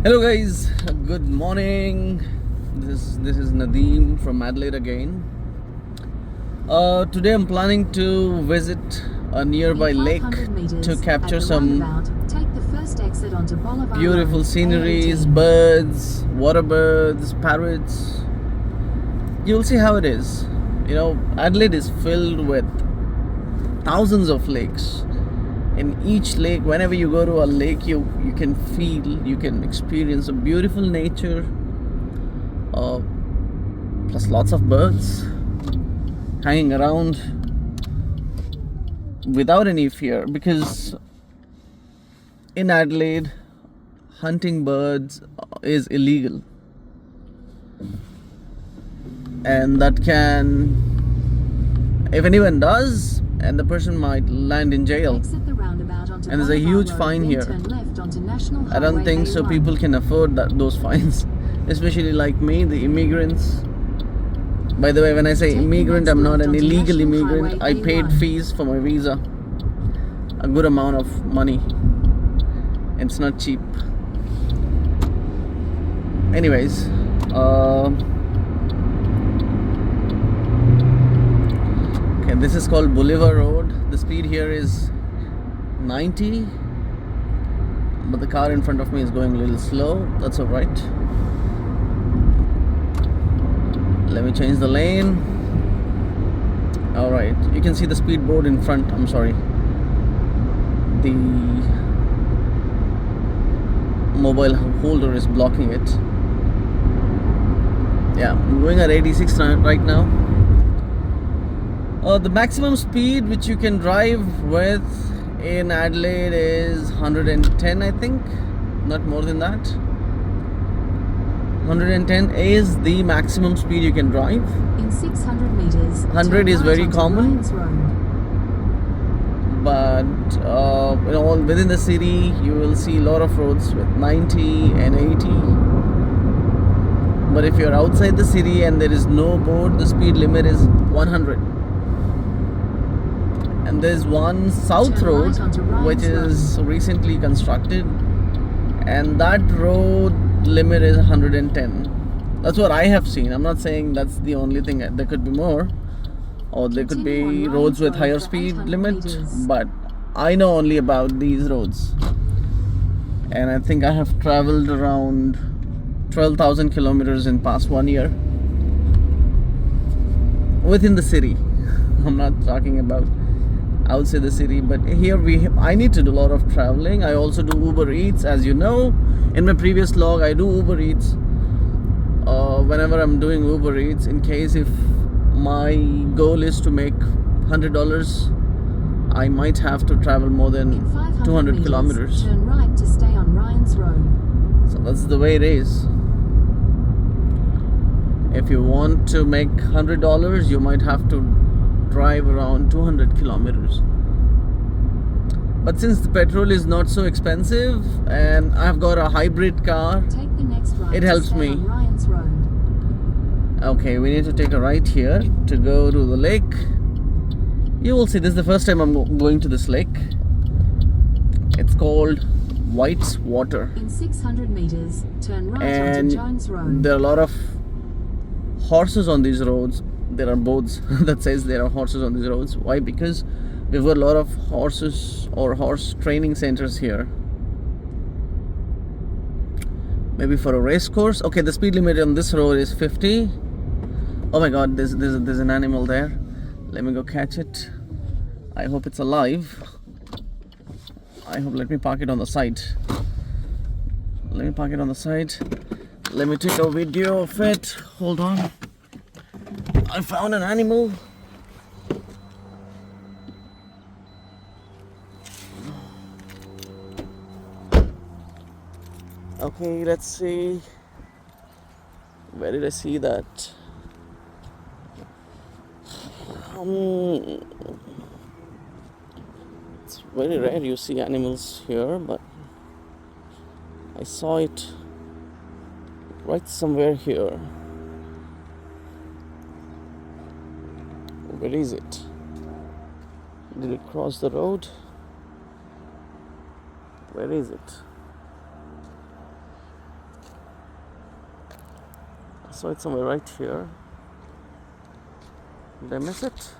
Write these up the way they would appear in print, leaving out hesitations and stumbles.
Hello guys, good morning. This is Nadeem from Adelaide again. Today I'm planning to visit a nearby lake to capture some beautiful sceneries, birds, water birds, parrots. You'll see how it is. Adelaide is filled with thousands of lakes. In each lake, whenever you go to a lake, you can feel, you can experience a beautiful nature, plus lots of birds hanging around without any fear, because in Adelaide hunting birds is illegal, and that can, if anyone does, and the person might land in jail. And there's a huge fine here. I don't think so people can afford those fines, especially like me, the immigrants. By the way, when I say immigrant, I'm not an illegal immigrant. I paid fees for my visa, a good amount of money. It's not cheap. Anyways, okay, this is called Boulevard Road. The speed here is 90, but the car in front of me is going a little slow. That's alright. Let me change the lane. Alright, you can see the speed board in front. I'm sorry, the mobile holder is blocking it. Yeah, I'm going at 86 right now. The maximum speed which you can drive with in Adelaide is 110, I think, not more than that. 110 is the maximum speed you can drive. In 600 meters, 100 is very common, but within the city you will see a lot of roads with 90 and 80. But if you're outside the city and there is no board, the speed limit is 100. And there's one south road which is recently constructed, and that road limit is 110. That's what I have seen. I'm not saying that's the only thing. There could be more, or there could be roads with higher speed limit, but I know only about these roads. And I think I have traveled around 12,000 kilometers in past 1 year within the city. I'm not talking about outside the city, but here I need to do a lot of traveling. I also do Uber Eats, as you know. In my previous vlog, I do Uber Eats. Whenever I'm doing Uber Eats, in case if my goal is to make $100, I might have to travel more than 200 kilometers. Turn right to stay on Ryan's Road. So that's the way it is. If you want to make $100, you might have to drive around 200 kilometers. But since the petrol is not so expensive and I've got a hybrid car, Take the next right it helps me. on Ryan's Road. Okay, we need to take a right here to go to the lake. You will see, this is the first time I'm going to this lake. It's called White's Water. In 600 meters, turn right And onto Jones Road. there are a lot of horses on these roads. There are boards that says there are horses on these roads. Why? Because we've got a lot of horses or horse training centers here. Maybe for a race course. Okay, the speed limit on this road is 50. Oh my god, there's an animal there. Let me go catch it. I hope it's alive. Let me park it on the side. Let me park it on the side. Let me take a video of it. Hold on. I found an animal. Okay, let's see. Where did I see that? It's very rare you see animals here, but I saw it right somewhere here. Where is it? Did it cross the road? Where is it? saw it somewhere right here. Did I miss it?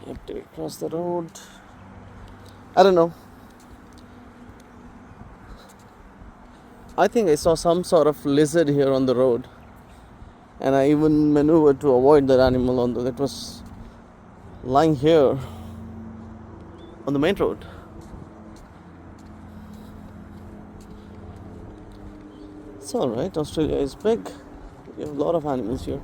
You have to cross the road. I don't know. I think I saw some sort of lizard here on the road, and I even maneuvered to avoid that animal although that was lying here on the main road. It's alright, Australia is big. You have a lot of animals here.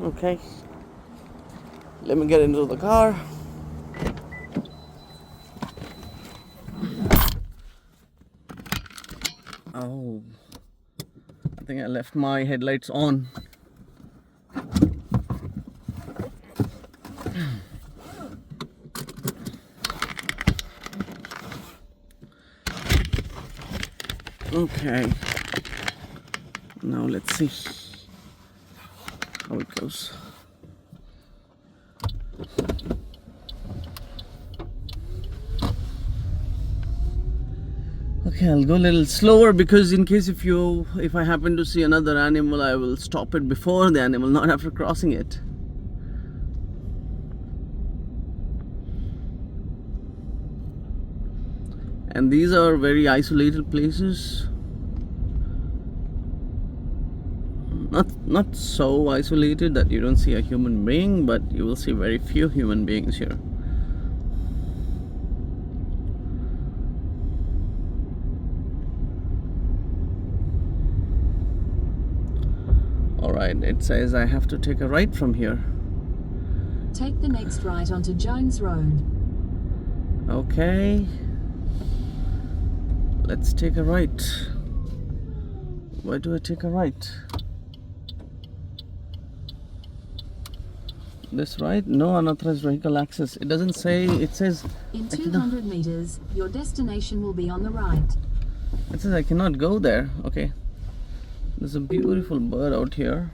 Okay, let me get into the car. Oh, I think I left my headlights on. Okay, now let's see how it goes. Okay, I'll go a little slower because in case if I happen to see another animal, I will stop it before the animal, not after crossing it. And these are very isolated places. Not so isolated that you don't see a human being, but you will see very few human beings here. Alright, it says I have to take a right from here. Take the next right onto Jones Road. Okay. Let's take a right. Where do I take a right? This right? No unauthorized vehicle access. It doesn't say, it says... In 200 meters, your destination will be on the right. It says I cannot go there. Okay. There's a beautiful bird out here.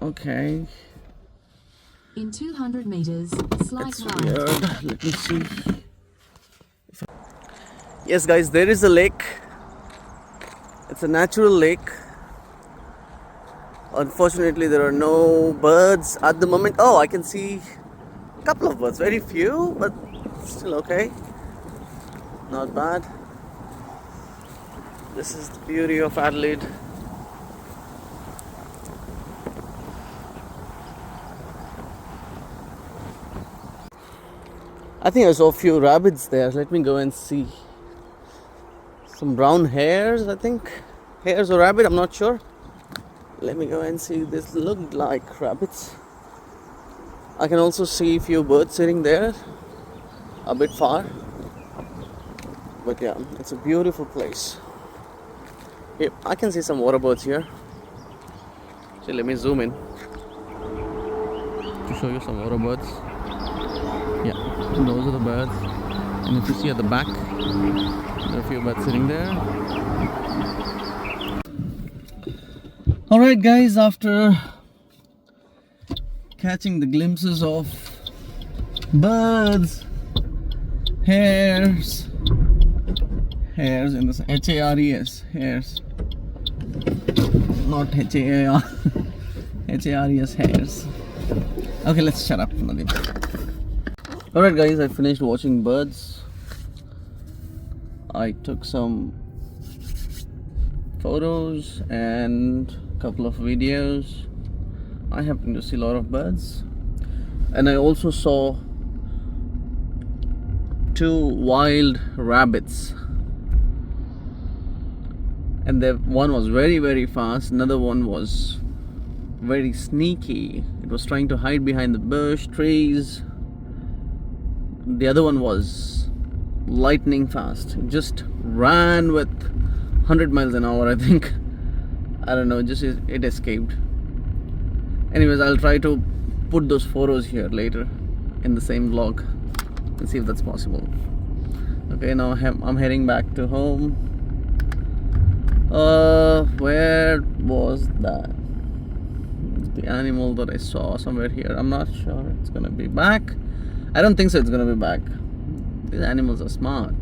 Okay. In 200 meters, slight It's right. weird. Let me see. Yes, guys, there is a lake. It's a natural lake. Unfortunately, there are no birds at the moment. Oh, I can see a couple of birds. Very few, but still okay. Not bad. This is the beauty of Adelaide. I think I saw a few rabbits there. Let me go and see. Some brown hares, I think. Hares or rabbit, I'm not sure. Let me go and see. This looked like rabbits. I can also see a few birds sitting there, a bit far. But yeah, it's a beautiful place. Yep, I can see some water birds here. So let me zoom in to show you some water birds. Yeah, those are the birds. And if you see at the back, there are a few birds sitting there. Alright guys, after catching the glimpses of birds, hares in this H-A-R-E-S, hares, not H-A-R, H-A-R-E-S, hares. Okay, let's shut up, Nadeem. Alright guys, I finished watching birds. I took some photos and a couple of videos. I happened to see a lot of birds, and I also saw 2 wild rabbits, and one was very fast, another one was very sneaky. It was trying to hide behind the bush, trees. The other one was lightning fast. It just ran with 100 miles an hour, I think. I don't know, just it escaped. Anyways, I'll try to put those photos here later in the same vlog and see if that's possible. Okay, now I'm heading back to home. Where was that? The animal that I saw somewhere here. I'm not sure it's gonna be back. I don't think so it's gonna be back. These animals are smart.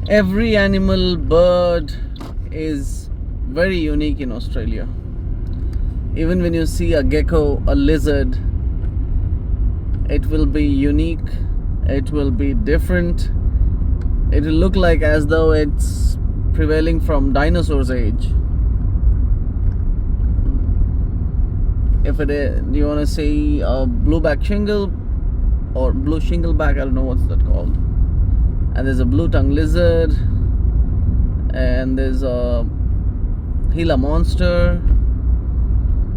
Every animal, bird is very unique in Australia. Even when you see a gecko, a lizard, it will be unique, it will be different. It will look like as though it's prevailing from dinosaurs' age. If it is, you want to see a blueback shingle or blue shingleback, I don't know what's that called. And there's a blue tongue lizard, and there's a Gila monster,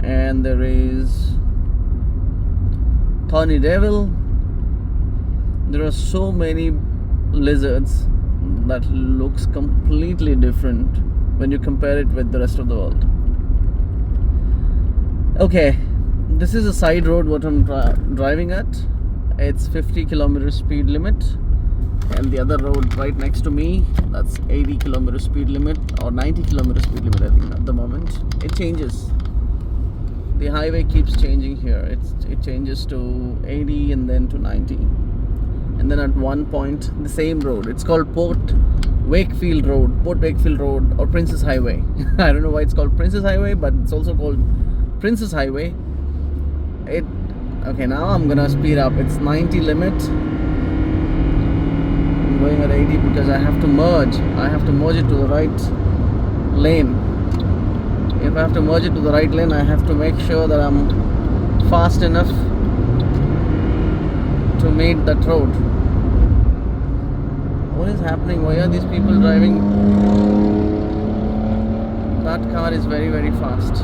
and there is Tawny devil. There are so many lizards that looks completely different when you compare it with the rest of the world. Okay, this is a side road what I'm driving at. It's 50 kilometer speed limit. And the other road right next to me, that's 80 kilometer speed limit or 90 kilometer speed limit, I think, at the moment. It changes. The highway keeps changing here. It changes to 80 and then to 90. And then at one point, the same road. It's called Port Wakefield Road or Princess Highway. I don't know why it's called Princess Highway, but it's also called Princess Highway. Okay, now I'm gonna speed up. It's 90 limit. Going at 80 because I have to merge it to the right lane. If I have to merge it to the right lane, I have to make sure that I'm fast enough to meet that road. What is happening? Why are these people driving? That car is very, very fast.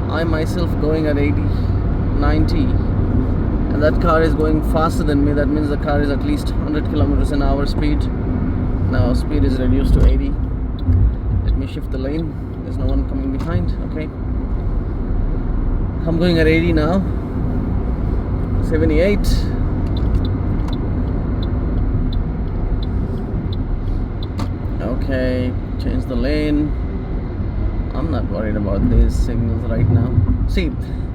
I myself going at 80, 90, and that car is going faster than me. That means the car is at least 100 kilometers an hour speed. Now speed is reduced to 80. Let me shift the lane. There's no one coming behind. Okay, I'm going at 80 now. 78. Okay, change the lane. I'm not worried about these signals right now. See,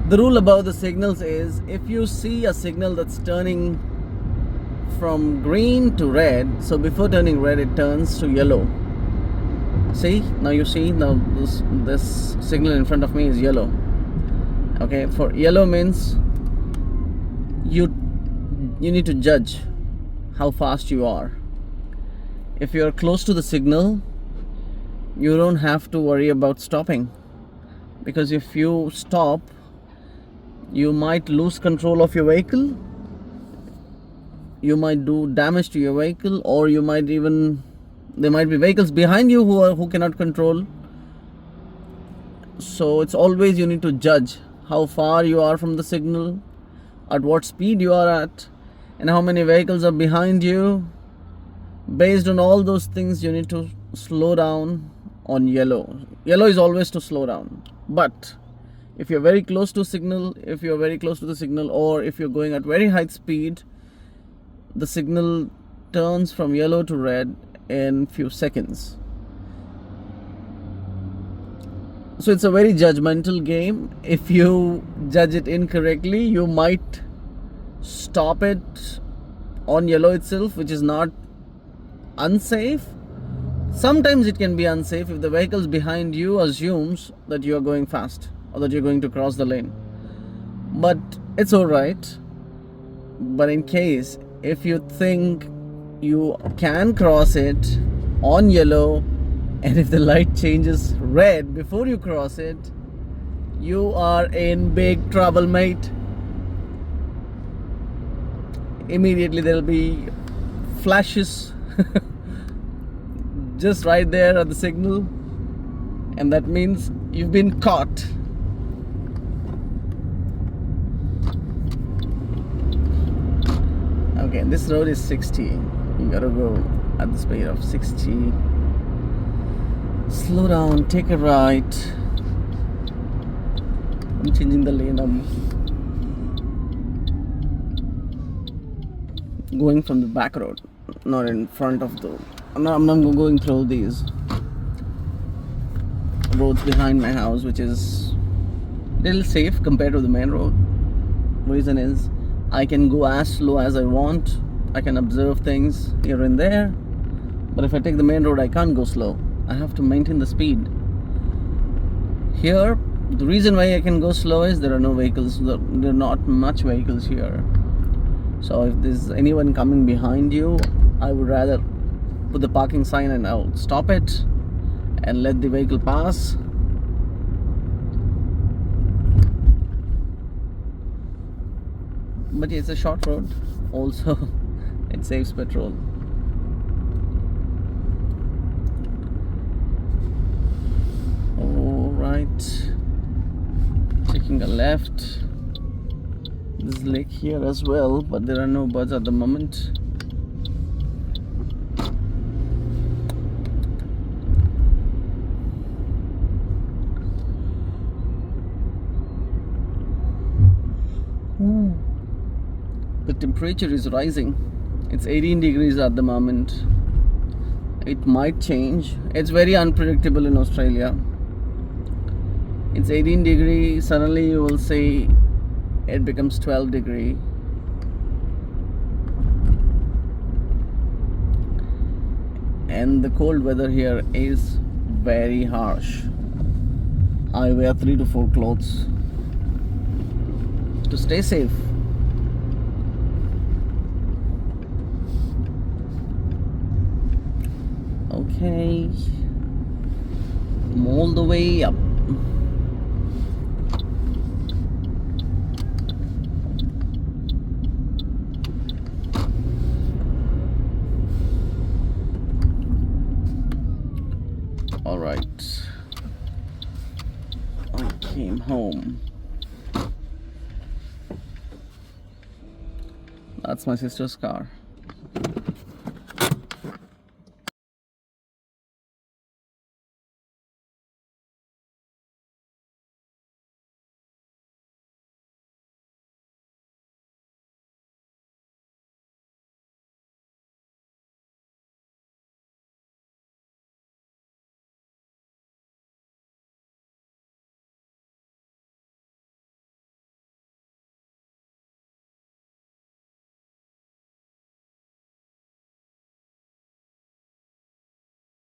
the rule about the signals is if you see a signal that's turning from green to red, so before turning red it turns to yellow. See, now you see, now this signal in front of me is yellow. Okay, for yellow means you need to judge how fast you are. If you're close to the signal, you don't have to worry about stopping, because if you stop, you might lose control of your vehicle, you might do damage to your vehicle, or there might be vehicles behind you who cannot control. So it's always, you need to judge how far you are from the signal, at what speed you are at, and how many vehicles are behind you. Based on all those things, you need to slow down on yellow. Yellow is always to slow down. But if you're very close to the signal, or if you're going at very high speed, the signal turns from yellow to red in few seconds. So it's a very judgmental game. If you judge it incorrectly, you might stop it on yellow itself, which is not unsafe. Sometimes it can be unsafe if the vehicles behind you assumes that you are going fast or that you're going to cross the lane. But it's alright. But in case, if you think you can cross it on yellow, and if the light changes red before you cross it, You are in big trouble, mate. Immediately there'll be flashes just right there at the signal, and that means you've been caught. Okay, this road is 60. You gotta go at the speed of 60. Slow down, take a right. I'm changing the lane. I'm going from the back road, not in front of the. I'm not going through these roads behind my house, which is a little safe compared to the main road. Reason is I can go as slow as I want. I can observe things here and there. But if I take the main road, I can't go slow. I have to maintain the speed. Here, the reason why I can go slow is there are no vehicles. There are not much vehicles here. So if there's anyone coming behind you, I would rather put the parking sign and I'll stop it and let the vehicle pass. But it's a short road. Also, it saves petrol. All right. Taking a left. There's lake here as well, but there are no birds at the moment. The temperature is rising. It's 18 degrees at the moment. It might change. It's very unpredictable in Australia. It's 18 degrees, suddenly you will see it becomes 12 degree. And the cold weather here is very harsh. I wear 3 to 4 clothes to stay safe. Okay, I'm all the way up. All right, I came home. That's my sister's car.